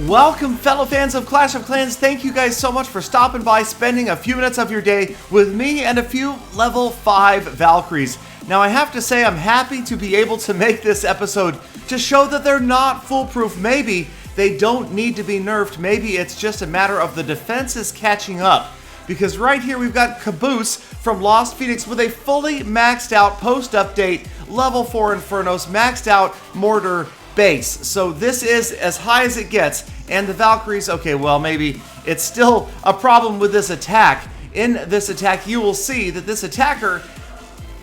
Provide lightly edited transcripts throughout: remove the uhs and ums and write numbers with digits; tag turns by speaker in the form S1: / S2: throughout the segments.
S1: Welcome, fellow fans of Clash of Clans. Thank you guys so much for stopping by, spending a few minutes of your day with me and a few level 5 Valkyries. Now, I have to say I'm happy to be able to make this episode to show that they're not foolproof. Maybe they don't need to be nerfed. Maybe it's just a matter of the defenses catching up. Because right here we've got Caboose from Lost Phoenix with a fully maxed out post-update level 4 Infernos, maxed out mortar base. So this is as high as it gets. And the Valkyries, okay, well, maybe it's still a problem with this attack. In this attack, you will see that this attacker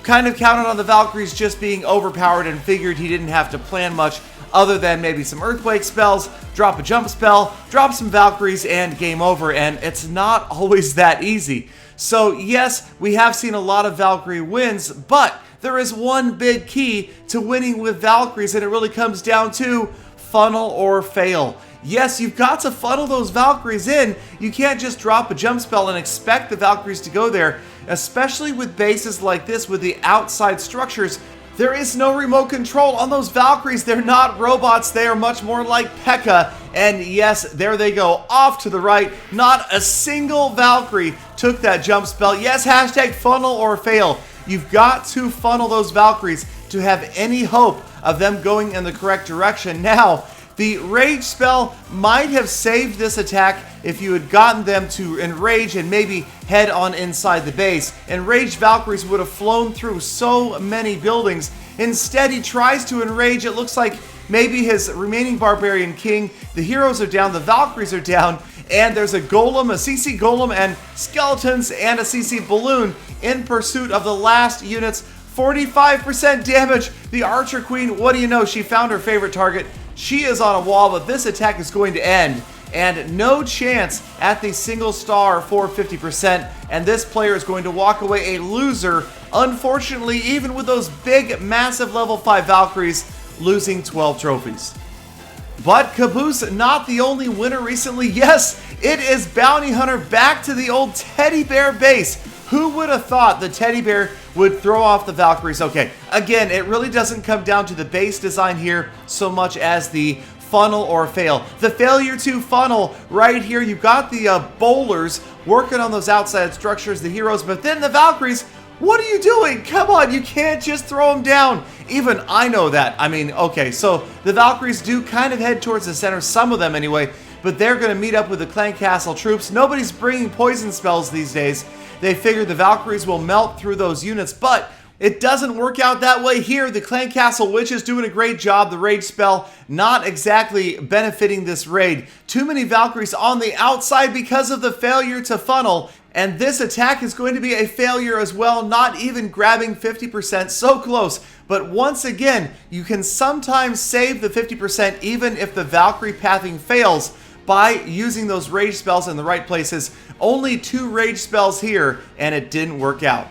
S1: kind of counted on the Valkyries just being overpowered and figured he didn't have to plan much other than maybe some earthquake spells, drop a jump spell, drop some Valkyries, and game over. And it's not always that easy. So yes, we have seen a lot of Valkyrie wins, but there is one big key to winning with Valkyries, and it really comes down to funnel or fail. Yes, you've got to funnel those Valkyries in. You can't just drop a jump spell and expect the Valkyries to go there, especially with bases like this with the outside structures. There is no remote control on those Valkyries. They're not robots. They are much more like P.E.K.K.A. And yes, there they go, off to the right. Not a single Valkyrie took that jump spell. Yes, hashtag funnel or fail. You've got to funnel those Valkyries to have any hope of them going in the correct direction. Now, the Rage spell might have saved this attack if you had gotten them to enrage and maybe head on inside the base. Enraged Valkyries would have flown through so many buildings. Instead, he tries to enrage. It looks like maybe his remaining Barbarian King. The heroes are down, the Valkyries are down, and there's a Golem, a CC Golem, and Skeletons, and a CC Balloon in pursuit of the last units. 45% damage. The Archer Queen, what do you know? She found her favorite target. She is on a wall, but this attack is going to end. And no chance at the single star for 50%. And this player is going to walk away a loser. Unfortunately, even with those big, massive level 5 Valkyries, losing 12 trophies. But Caboose, not the only winner recently. Yes, it is Bounty Hunter back to the old teddy bear base. Who would have thought the teddy bear would throw off the Valkyries? Okay, again, it really doesn't come down to the base design here so much as the funnel or fail. The failure to funnel right here, you've got the bowlers working on those outside structures, the heroes, but then the Valkyries, what are you doing? Come on, you can't just throw them down. Even I know that. I mean, okay, so the Valkyries do kind of head towards the center, some of them anyway, but they're going to meet up with the Clan Castle troops. Nobody's bringing poison spells these days. They figure the Valkyries will melt through those units, but it doesn't work out that way here. The Clan Castle Witch is doing a great job. The Rage spell not exactly benefiting this raid. Too many Valkyries on the outside because of the failure to funnel. And this attack is going to be a failure as well, not even grabbing 50%, so close. But once again, you can sometimes save the 50% even if the Valkyrie pathing fails by using those rage spells in the right places. Only 2 rage spells here, and it didn't work out.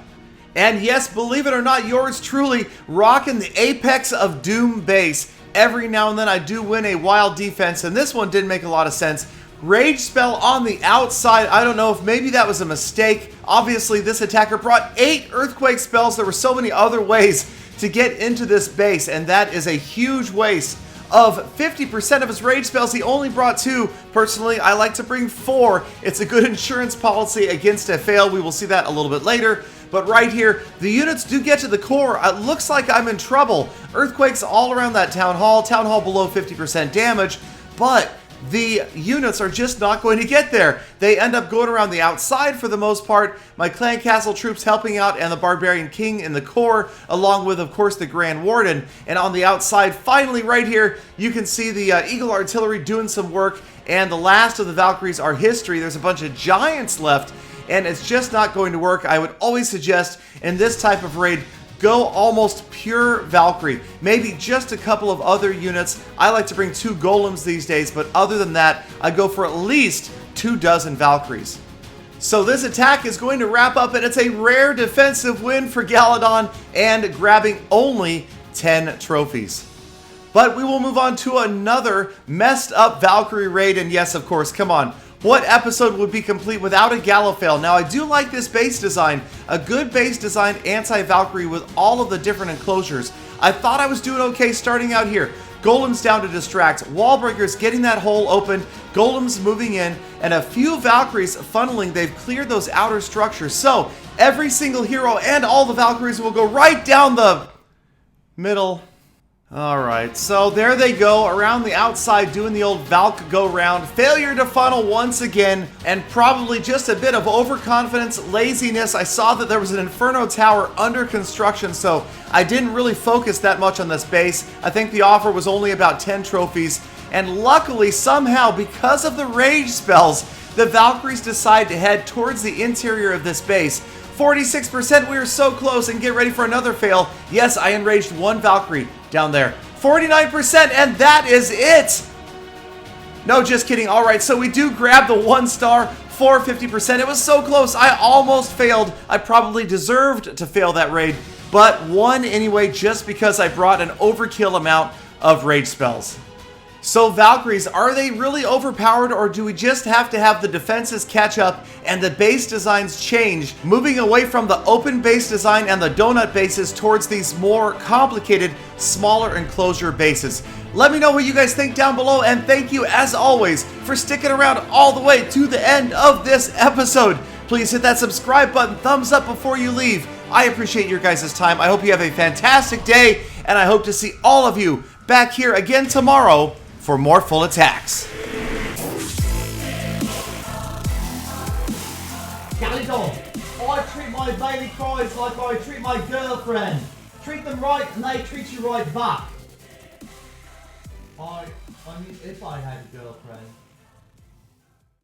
S1: And yes, believe it or not, yours truly rocking the apex of Doom base. Every now and then I do win a wild defense, and this one didn't make a lot of sense. Rage spell on the outside. I don't know if maybe that was a mistake. Obviously, this attacker brought 8 earthquake spells. There were so many other ways to get into this base, and that is a huge waste of 50% of his rage spells. He only brought 2. Personally, I like to bring 4. It's a good insurance policy against a fail. We will see that a little bit later. But right here, the units do get to the core. It looks like I'm in trouble. Earthquakes all around that town hall below 50% damage, but the units are just not going to get there. They end up going around the outside for the most part. My Clan Castle troops helping out, and the Barbarian King in the core, along with, of course, the Grand Warden. And on the outside, finally, right here, you can see the Eagle Artillery doing some work, and the last of the Valkyries are history. There's a bunch of giants left, and it's just not going to work. I would always suggest, in this type of raid, go almost pure Valkyrie. Maybe just a couple of other units. I like to bring 2 golems these days, but other than that, I go for at least 24 Valkyries. So this attack is going to wrap up, and it's a rare defensive win for Galadon and grabbing only 10 trophies. But we will move on to another messed up Valkyrie raid, and yes, of course, come on. What episode would be complete without a Gallifale? Now, I do like this base design. A good base design anti-Valkyrie with all of the different enclosures. I thought I was doing okay starting out here. Golems down to distract, Wallbreakers getting that hole open, Golems moving in, and a few Valkyries funneling. They've cleared those outer structures. So every single hero and all the Valkyries will go right down the middle. Alright, so there they go, around the outside doing the old Valk go-round. Failure to funnel once again, and probably just a bit of overconfidence, laziness. I saw that there was an Inferno Tower under construction, so I didn't really focus that much on this base. I think the offer was only about 10 trophies, and luckily, somehow, because of the rage spells, the Valkyries decide to head towards the interior of this base. 46%, we are so close, and get ready for another fail. Yes, I enraged one Valkyrie down there. 49%, and that is it! No, just kidding. Alright, so we do grab the 1 star for 50%. It was so close, I almost failed. I probably deserved to fail that raid, but won anyway just because I brought an overkill amount of rage spells. So Valkyries, are they really overpowered, or do we just have to have the defenses catch up and the base designs change, moving away from the open base design and the donut bases towards these more complicated, smaller enclosure bases? Let me know what you guys think down below, and thank you as always for sticking around all the way to the end of this episode. Please hit that subscribe button, thumbs up before you leave. I appreciate your guys' time. I hope you have a fantastic day, and I hope to see all of you back here again tomorrow for more full attacks.
S2: Galadon, I treat my baby cries like I treat my girlfriend. Treat them right and they treat you right back. I mean, if I had a girlfriend.